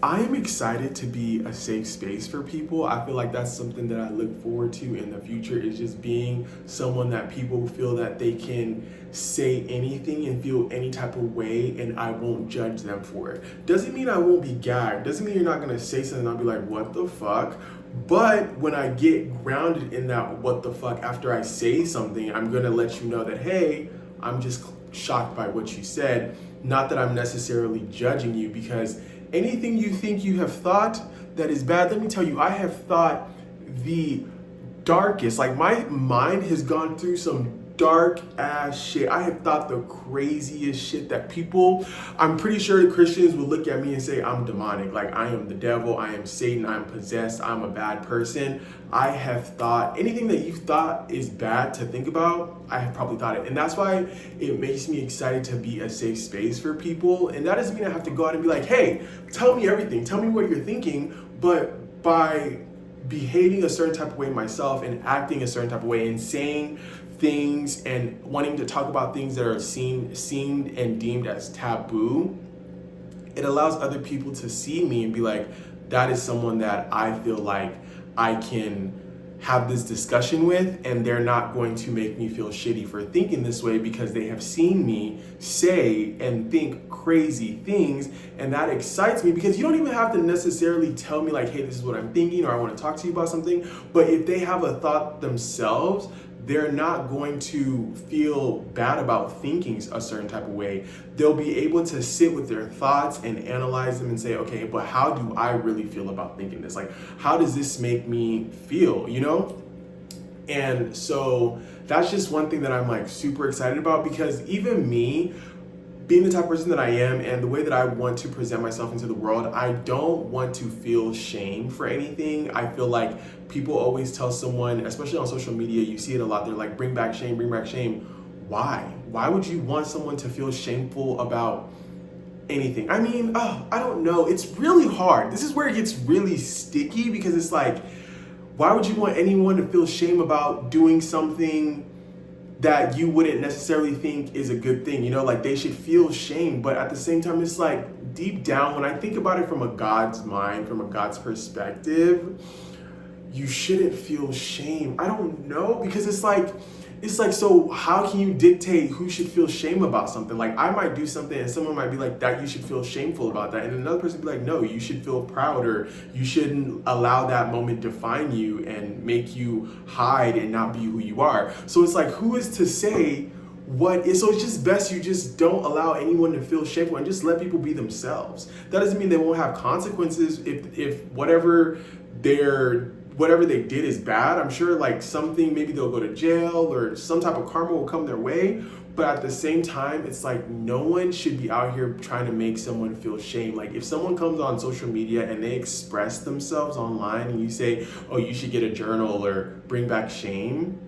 I am excited to be a safe space for people. I feel like that's something that I look forward to in the future, is just being someone that people feel that they can say anything and feel any type of way and I won't judge them for it. Doesn't mean I won't be gagged. Doesn't mean you're not gonna say something and I'll be like, what the fuck? But when I get grounded in that what the fuck after I say something, I'm gonna let you know that, hey, I'm just shocked by what you said. Not that I'm necessarily judging you, because anything you think you have thought that is bad, let me tell you, I have thought the darkest, like my mind has gone through some dark ass shit. I have thought the craziest shit that people, I'm pretty sure the Christians would look at me and say I'm demonic, like I am the devil, I am Satan, I'm possessed, I'm a bad person. I have thought anything that you thought is bad to think about, I have probably thought it. And that's why it makes me excited to be a safe space for people. And that doesn't mean I have to go out and be like, hey, tell me everything, tell me what you're thinking. But by behaving a certain type of way myself and acting a certain type of way and saying things and wanting to talk about things that are seen and deemed as taboo, it allows other people to see me and be like, that is someone that I feel like I can have this discussion with, and they're not going to make me feel shitty for thinking this way because they have seen me say and think crazy things. And that excites me, because you don't even have to necessarily tell me like, hey, this is what I'm thinking, or I want to talk to you about something. But if they have a thought themselves, they're not going to feel bad about thinking a certain type of way. They'll be able to sit with their thoughts and analyze them and say, okay, but how do I really feel about thinking this? Like, how does this make me feel, you know? And so that's just one thing that I'm like super excited about, because even me, being the type of person that I am and the way that I want to present myself into the world, I don't want to feel shame for anything. I feel like people always tell someone, especially on social media, you see it a lot, they're like, bring back shame, bring back shame. Why? Why would you want someone to feel shameful about anything? I mean, I don't know. It's really hard. This is where it gets really sticky, because it's like, why would you want anyone to feel shame about doing something that you wouldn't necessarily think is a good thing? You know, like they should feel shame. But at the same time, it's like deep down, when I think about it from a God's mind, from a God's perspective, you shouldn't feel shame. I don't know, because it's like, so how can you dictate who should feel shame about something? Like I might do something and someone might be like, that you should feel shameful about that. And another person be like, no, you should feel proud, or you shouldn't allow that moment define you and make you hide and not be who you are. So it's like, who is to say what is? So it's just best you just don't allow anyone to feel shameful and just let people be themselves. That doesn't mean they won't have consequences if whatever they did is bad. I'm sure like something, maybe they'll go to jail or some type of karma will come their way. But at the same time, it's like no one should be out here trying to make someone feel shame. Like if someone comes on social media and they express themselves online and you say, oh, you should get a journal or bring back shame,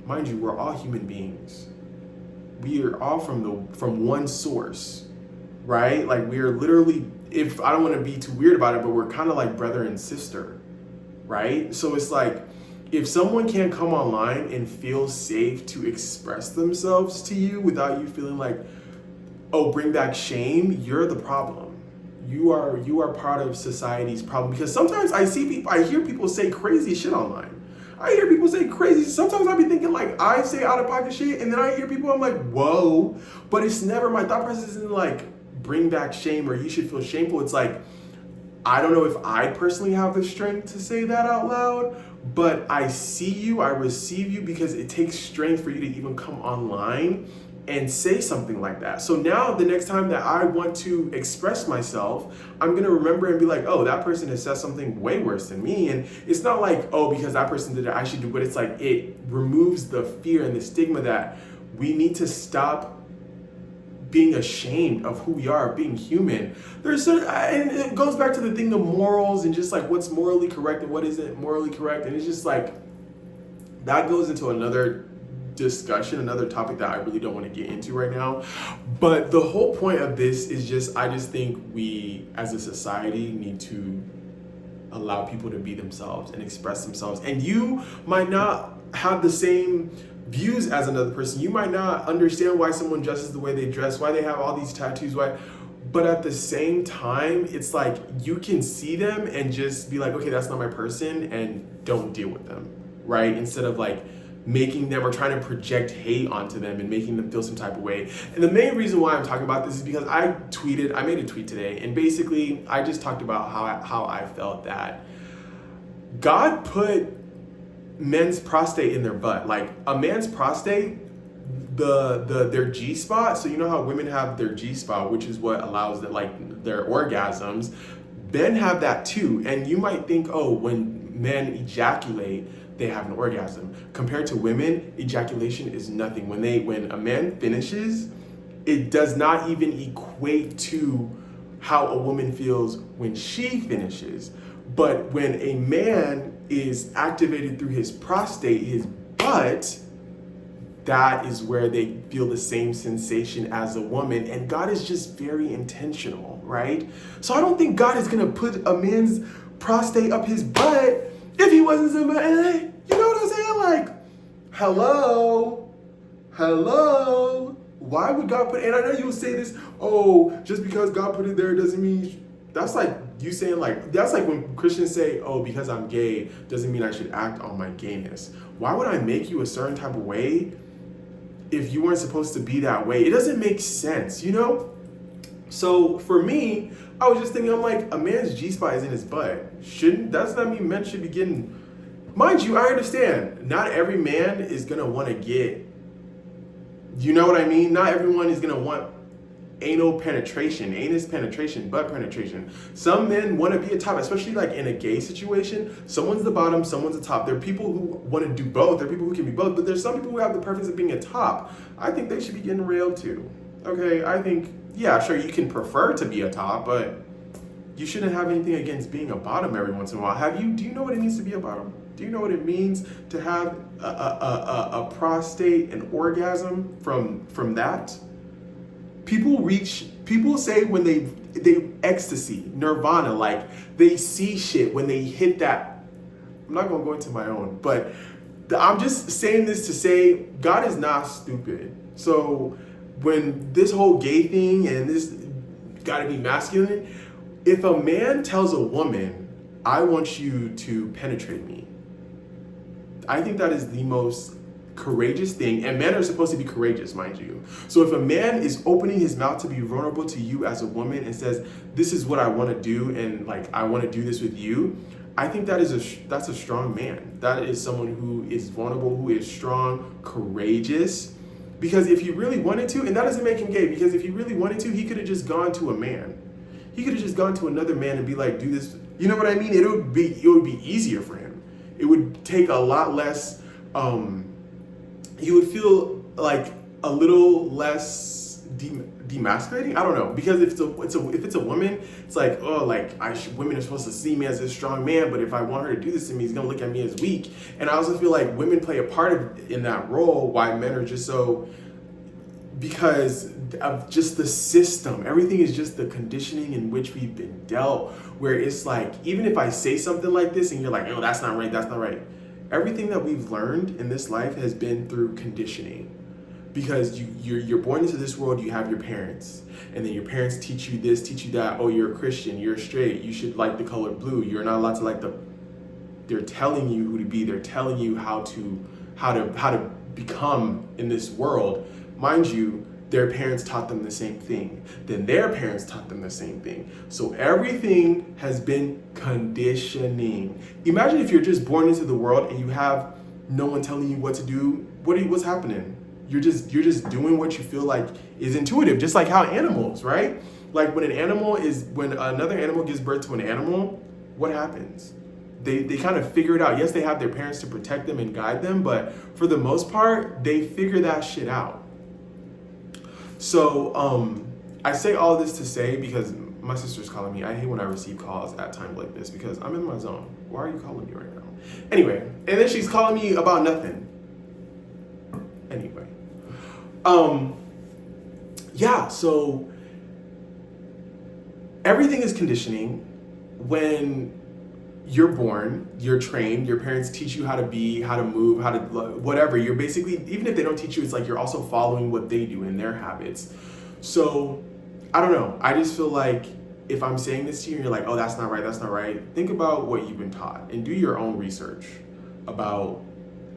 mind you, we're all human beings. We are all from one source, right? Like we are literally, if I don't want to be too weird about it, but we're kind of like brother and sister. Right? So it's like, if someone can't come online and feel safe to express themselves to you without you feeling like, oh, bring back shame, you're the problem. You are part of society's problem. Because sometimes I hear people say crazy shit online. I hear people say crazy. Sometimes I be thinking like I say out of pocket shit, and then I hear people, I'm like, whoa. But it's never, my thought process isn't like bring back shame or you should feel shameful. It's like, I don't know if I personally have the strength to say that out loud, but I see you, I receive you, because it takes strength for you to even come online and say something like that. So now the next time that I want to express myself, I'm gonna remember and be like, oh, that person has said something way worse than me. And it's not like, oh, because that person did it, I should do it. But it's like, it removes the fear and the stigma that we need to stop being ashamed of who we are, being human. And it goes back to the thing of morals and just like what's morally correct and what isn't morally correct. And it's just like, that goes into another discussion, another topic that I really don't want to get into right now. But the whole point of this is just, I just think we as a society need to allow people to be themselves and express themselves. And you might not have the same views as another person. You might not understand why someone dresses the way they dress, why they have all these tattoos, But at the same time, it's like you can see them and just be like, okay, that's not my person, and don't deal with them, right? Instead of like making them or trying to project hate onto them and making them feel some type of way. And the main reason why I'm talking about this is because I made a tweet today, and basically I just talked about how I felt that God put men's prostate in their butt. Like a man's prostate, their G spot. So you know how women have their G spot, which is what allows their orgasms. Men have that too. And you might think, oh, when men ejaculate, they have an orgasm. Compared to women, ejaculation is nothing. When a man finishes, it does not even equate to how a woman feels when she finishes. But when a man is activated through his prostate, his butt, that is where they feel the same sensation as a woman. And God is just very intentional, right? So I don't think God is gonna put a man's prostate up his butt if he wasn't somebody, you know what I'm saying? Like, hello? Why would God put, and I know you'll say this, oh, just because God put it there doesn't mean, that's like you saying that's like when Christians say, oh, because I'm gay doesn't mean I should act on my gayness. Why would I make you a certain type of way if you weren't supposed to be that way? It doesn't make sense, you know? So for me, I was just thinking, I'm like, a man's G-spot is in his butt. Does that mean men should be getting, mind you, I understand, not every man is gonna wanna get, you know what I mean? Not everyone is gonna want anus penetration, butt penetration. Some men want to be a top, especially like in a gay situation. Someone's the bottom, someone's the top. There are people who want to do both. There are people who can be both, but there's some people who have the preference of being a top. I think they should be getting railed too. Okay, I think, yeah, sure, you can prefer to be a top, but you shouldn't have anything against being a bottom every once in a while. Do you know what it means to be a bottom? Do you know what it means to have a prostate, an orgasm from that? People say when they ecstasy, nirvana, like they see shit when they hit that. I'm not gonna go into my own, but I'm just saying this to say God is not stupid. So when this whole gay thing and this gotta be masculine, if a man tells a woman, I want you to penetrate me, I think that is the most courageous thing, and men are supposed to be courageous, mind you. So if a man is opening his mouth to be vulnerable to you as a woman and says, this is what I want to do, and like I want to do this with you, I think that's a strong man. That is someone who is vulnerable, who is strong, courageous. Because if he really wanted to, and that doesn't make him gay, because if he really wanted to, he could have just gone to a man. He could have just gone to another man and be like, do this. You know what I mean? It would be easier for him. It would take a lot less. You would feel like a little less demasculating. I don't know, because if it's a woman, it's like, oh, like women are supposed to see me as a strong man, but if I want her to do this to me, he's gonna look at me as weak. And I also feel like women play a part in that role. Why men are just so, because of just the system. Everything is just the conditioning in which we've been dealt. Where it's like, even if I say something like this, and you're like, oh, that's not right. Everything that we've learned in this life has been through conditioning, because you're born into this world, you have your parents, and then your parents teach you this, teach you that. Oh, you're a Christian, you're straight, you should like the color blue, you're not allowed to like they're telling you who to be, they're telling you how to become in this world. Mind you, their parents taught them the same thing. Then their parents taught them the same thing. So everything has been conditioning. Imagine if you're just born into the world and you have no one telling you what to do. What's happening? You're just doing what you feel like is intuitive, just like how animals, right? Like when another animal gives birth to an animal, what happens? They kind of figure it out. Yes, they have their parents to protect them and guide them, but for the most part, they figure that shit out. So I say all this to say, because my sister's calling me. I hate when I receive calls at times like this because I'm in my zone. Why are you calling me right now? Anyway, and then she's calling me about nothing. Anyway, yeah, so everything is conditioning. When you're born, you're trained, your parents teach you how to be, how to move, how to whatever. You're basically, even if they don't teach you, it's like you're also following what they do in their habits. So I don't know. I just feel like if I'm saying this to you and you're like, oh, that's not right, think about what you've been taught and do your own research about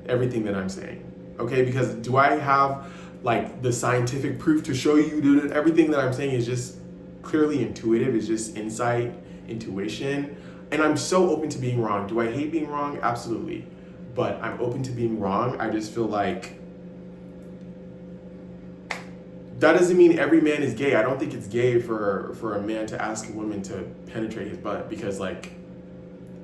everything that I'm saying. Okay? Because do I have like the scientific proof to show you that everything that I'm saying is just clearly intuitive, it's just insight, intuition? And I'm so open to being wrong. Do I hate being wrong? Absolutely. But I'm open to being wrong. I just feel like that doesn't mean every man is gay. I don't think it's gay for a man to ask a woman to penetrate his butt, because like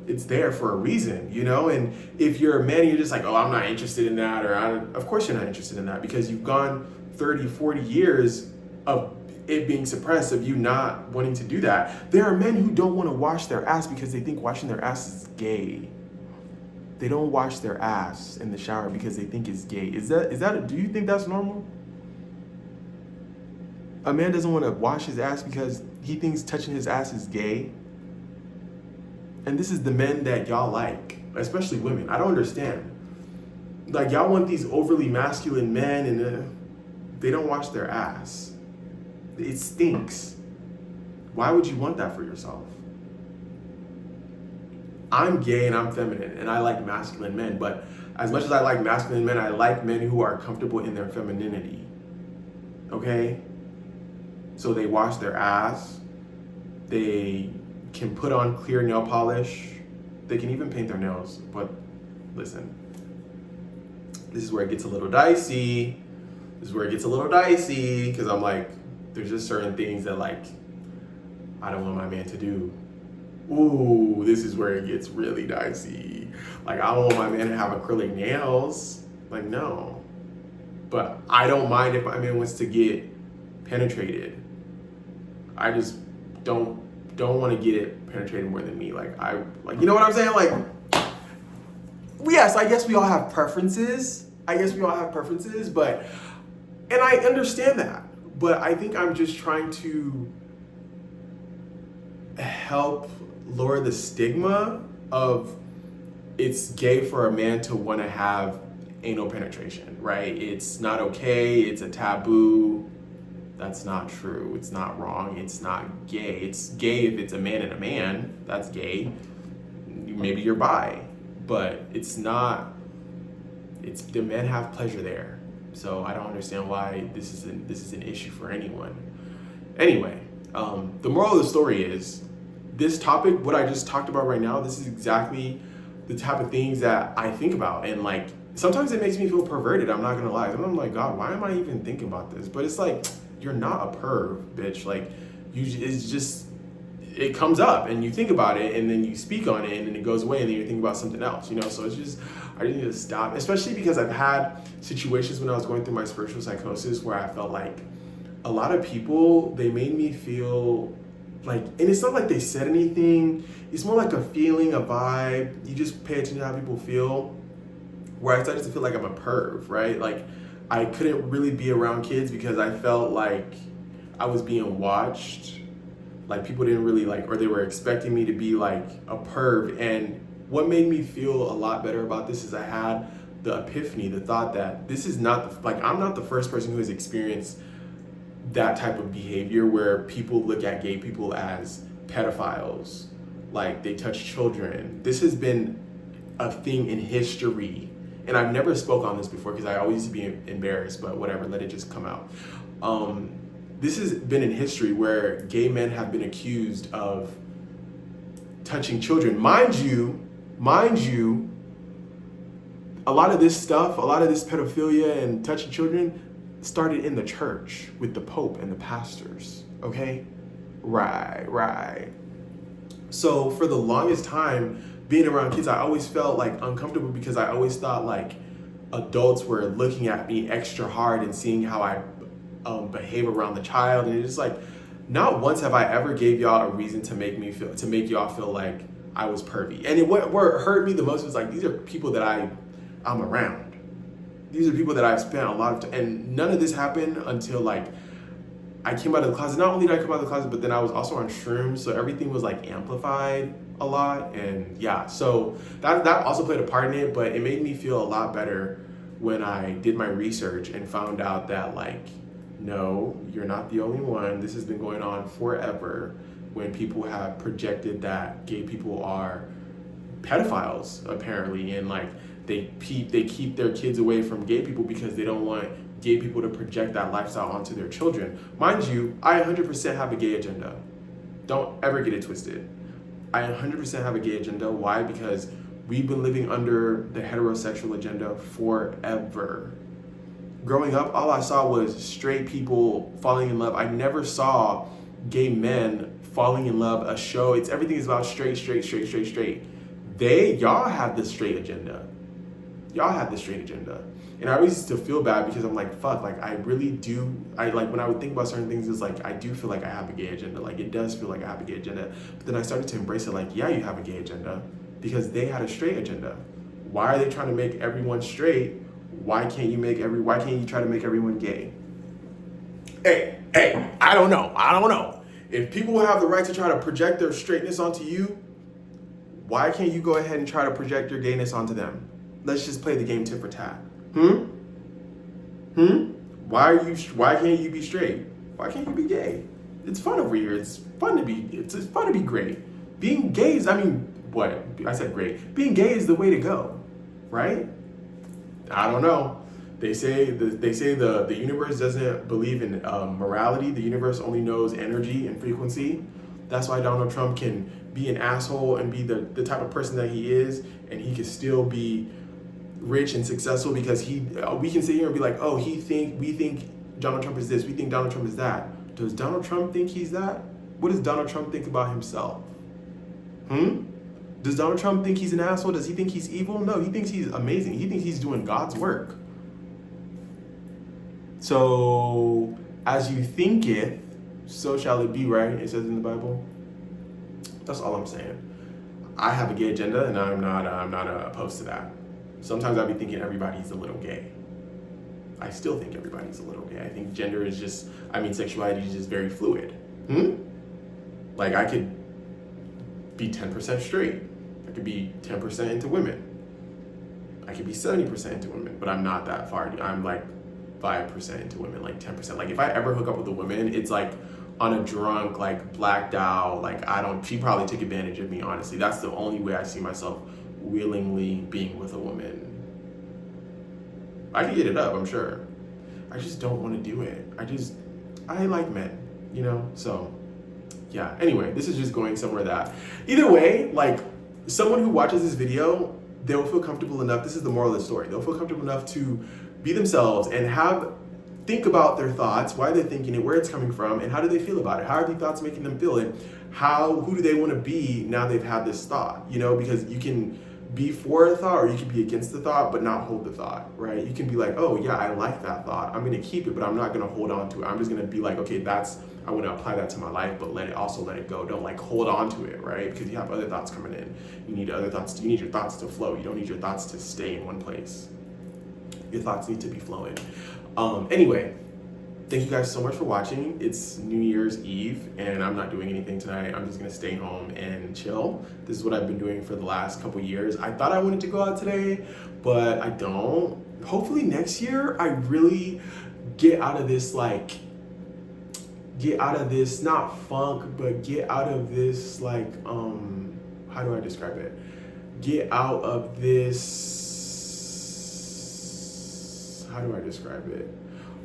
it's there for a reason, you know? And if you're a man and you're just like, oh, I'm not interested in that, of course you're not interested in that, because you've gone 30, 40 years of it being suppressed, of you not wanting to do that. There are men who don't want to wash their ass because they think washing their ass is gay. They don't wash their ass in the shower because they think it's gay. Do you think that's normal? A man doesn't want to wash his ass because he thinks touching his ass is gay. And this is the men that y'all like, especially women. I don't understand. Like, y'all want these overly masculine men, and they don't wash their ass. It stinks. Why would you want that for yourself? I'm gay and I'm feminine and I like masculine men, but as much as I like masculine men, I like men who are comfortable in their femininity. Okay? So they wash their ass, they can put on clear nail polish, they can even paint their nails. But listen, this is where it gets a little dicey. Because I'm like, there's just certain things that like, I don't want my man to do. Ooh, this is where it gets really dicey. Like, I don't want my man to have acrylic nails. Like, no. But I don't mind if my man wants to get penetrated. I just don't want to get it penetrated more than me. Like, you know what I'm saying? Like, yes, I guess we all have preferences. But, and I understand that. But I think I'm just trying to help lower the stigma of it's gay for a man to want to have anal penetration, right? It's not okay. It's a taboo. That's not true. It's not wrong. It's not gay. It's gay if it's a man and a man. That's gay. Maybe you're bi, but it's not. It's the men have pleasure there. So I don't understand why this is an issue for anyone. Anyway, the moral of the story is this topic, what I just talked about right now, this is exactly the type of things that I think about. And like, sometimes it makes me feel perverted. I'm not gonna lie. I'm like, God, why am I even thinking about this? But it's like, you're not a perv, bitch. Like, it's just, it comes up and you think about it and then you speak on it and then it goes away and then you think about something else, you know? So it's just, I just need to stop, especially because I've had situations when I was going through my spiritual psychosis where I felt like a lot of people, they made me feel like, and it's not like they said anything, it's more like a feeling, a vibe. You just pay attention to how people feel, where I started to feel like I'm a perv, right? Like, I couldn't really be around kids because I felt like I was being watched. Like, people didn't really like, or they were expecting me to be like a perv. And what made me feel a lot better about this is I had the epiphany, the thought that this is not, like, I'm not the first person who has experienced that type of behavior where people look at gay people as pedophiles, like they touch children. This has been a thing in history. And I've never spoke on this before because I always used to be embarrassed, but whatever, let it just come out. This has been in history where gay men have been accused of touching children. Mind you, a lot of this stuff, a lot of this pedophilia and touching children started in the church with the Pope and the pastors, okay? Right. So for the longest time, being around kids, I always felt like uncomfortable because I always thought like adults were looking at me extra hard and seeing how I behave around the child. And it's just like, not once have I ever gave y'all a reason to make y'all feel like I was pervy. And what hurt me the most was like, these are people that I'm around. These are people that I've spent a lot of time, and none of this happened until like I came out of the closet. Not only did I come out of the closet, but then I was also on shrooms, so everything was like amplified a lot. And yeah, so that also played a part in it, but it made me feel a lot better when I did my research and found out that like No, you're not the only one. This has been going on forever, when people have projected that gay people are pedophiles, apparently, and like they keep their kids away from gay people because they don't want gay people to project that lifestyle onto their children. Mind you, I 100% have a gay agenda. Don't ever get it twisted. I 100% have a gay agenda. Why? Because we've been living under the heterosexual agenda forever. Growing up, all I saw was straight people falling in love. I never saw gay men falling in love, a show. Everything is about straight. Y'all have the straight agenda. Y'all have the straight agenda. And I always used to feel bad because I'm like, fuck, like I really do. I like when I would think about certain things, it's like I do feel like I have a gay agenda. Like it does feel like I have a gay agenda. But then I started to embrace it like, yeah, you have a gay agenda because they had a straight agenda. Why are they trying to make everyone straight? Why can't you try to make everyone gay? Hey, I don't know. If people have the right to try to project their straightness onto you, why can't you go ahead and try to project your gayness onto them? Let's just play the game tit for tat. Why can't you be straight? Why can't you be gay? It's fun over here. It's fun to be great. Being gay is, what? I said great. Being gay is the way to go, right? I don't know. They say the universe doesn't believe in morality. The universe only knows energy and frequency. That's why Donald Trump can be an asshole and be the type of person that he is, and he can still be rich and successful because we can sit here and be like, oh, we think Donald Trump is this, we think Donald Trump is that. Does Donald Trump think he's that? What does Donald Trump think about himself? Does Donald Trump think he's an asshole? Does he think he's evil? No, he thinks he's amazing. He thinks he's doing God's work. So, as you thinketh, so shall it be, right? It says in the Bible. That's all I'm saying. I have a gay agenda, and I'm not opposed to that. Sometimes I'll be thinking everybody's a little gay. I still think everybody's a little gay. I think gender is just, sexuality is just very fluid. Like I could be 10% straight. I could be 10% into women. I could be 70% into women, but I'm not that far. I'm like 5% into women, like 10%. Like if I ever hook up with a woman, it's like on a drunk, like blacked out, like she probably took advantage of me, honestly. That's the only way I see myself willingly being with a woman. I can get it up, I'm sure. I just don't want to do it. I like men, so yeah. Anyway, this is just going somewhere that either way, like someone who watches this video, they'll feel comfortable enough. This is the moral of the story. They'll feel comfortable enough to be themselves and think about their thoughts, why they're thinking it, where it's coming from, and how do they feel about it? How are these thoughts making them feel? And who do they want to be now they've had this thought? Because you can be for a thought or you can be against the thought but not hold the thought, right? You can be like, oh yeah, I like that thought. I'm going to keep it, but I'm not going to hold on to it. I'm just going to be like, okay, I want to apply that to my life, but let it go. Don't like hold on to it, right? Because you have other thoughts coming in. You need your thoughts to flow. You don't need your thoughts to stay in one place. Your thoughts need to be flowing. Anyway, thank you guys so much for watching. It's New Year's Eve and I'm not doing anything tonight. I'm just gonna stay home and chill. This is what I've been doing for the last couple years. I thought I wanted to go out today, but I don't. Hopefully next year I really get out of this, not funk, but get out of this, how do I describe it? Get out of this, how do I describe it?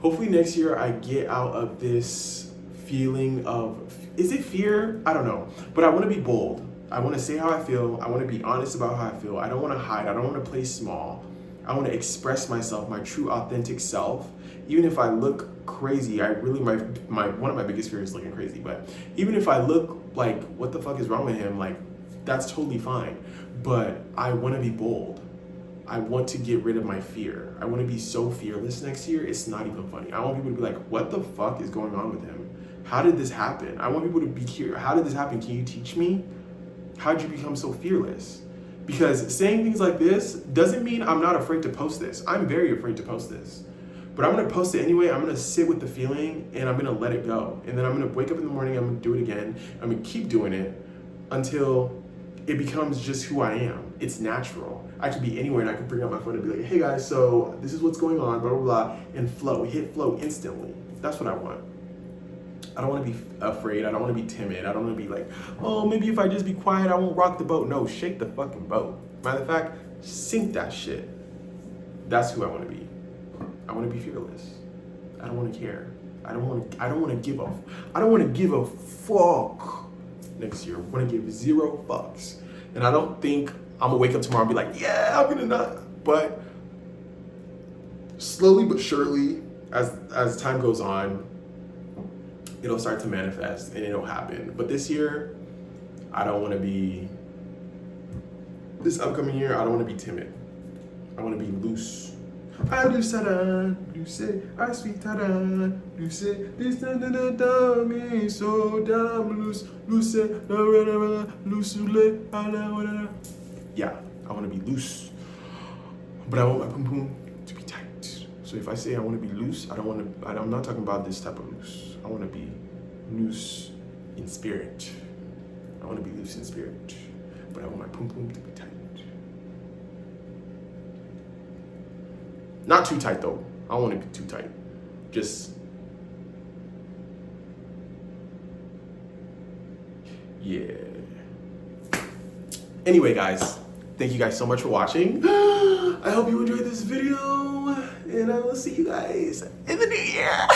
Hopefully next year I get out of this feeling of, is it fear? I don't know, but I want to be bold. I want to say how I feel. I want to be honest about how I feel. I don't want to hide. I don't want to play small. I want to express myself, my true authentic self. Even if I look crazy, one of my biggest fears is looking crazy, but even if I look like, what the fuck is wrong with him? Like, that's totally fine. But I want to be bold. I want to get rid of my fear. I want to be so fearless next year, it's not even funny. I want people to be like, what the fuck is going on with him? How did this happen? I want people to be curious. How did this happen? Can you teach me? How did you become so fearless? Because saying things like this doesn't mean I'm not afraid to post this. I'm very afraid to post this. But I'm going to post it anyway. I'm going to sit with the feeling and I'm going to let it go. And then I'm going to wake up in the morning. I'm going to do it again. I'm going to keep doing it until it becomes just who I am. It's natural. I can be anywhere and I can bring out my phone and be like, hey guys, so this is what's going on, blah, blah, blah, and flow, hit flow instantly. That's what I want. I don't want to be afraid. I don't want to be timid. I don't want to be like, oh, maybe if I just be quiet, I won't rock the boat. No, shake the fucking boat. Matter of fact, sink that shit. That's who I want to be. I want to be fearless. I don't want to care. I don't want to give a fuck next year. I want to give 0 fucks. And I don't think I'm gonna wake up tomorrow and be like, yeah, I'm gonna not. But slowly but surely, as time goes on, it'll start to manifest and it'll happen. But this year, I don't want to be. This upcoming year, I don't want to be timid. I want to be loose. I loose, I sweet, loose, this da me so damn loose, yeah, I want to be loose, but I want my pum pum to be tight. So if I say I want to be loose, I'm not talking about this type of loose. I want to be loose in spirit. I want to be loose in spirit, but I want my pum pum to be tight. Not too tight though. I don't want to be too tight. Just, yeah. Anyway, guys, thank you guys so much for watching. I hope you enjoyed this video, and I will see you guys in the new year.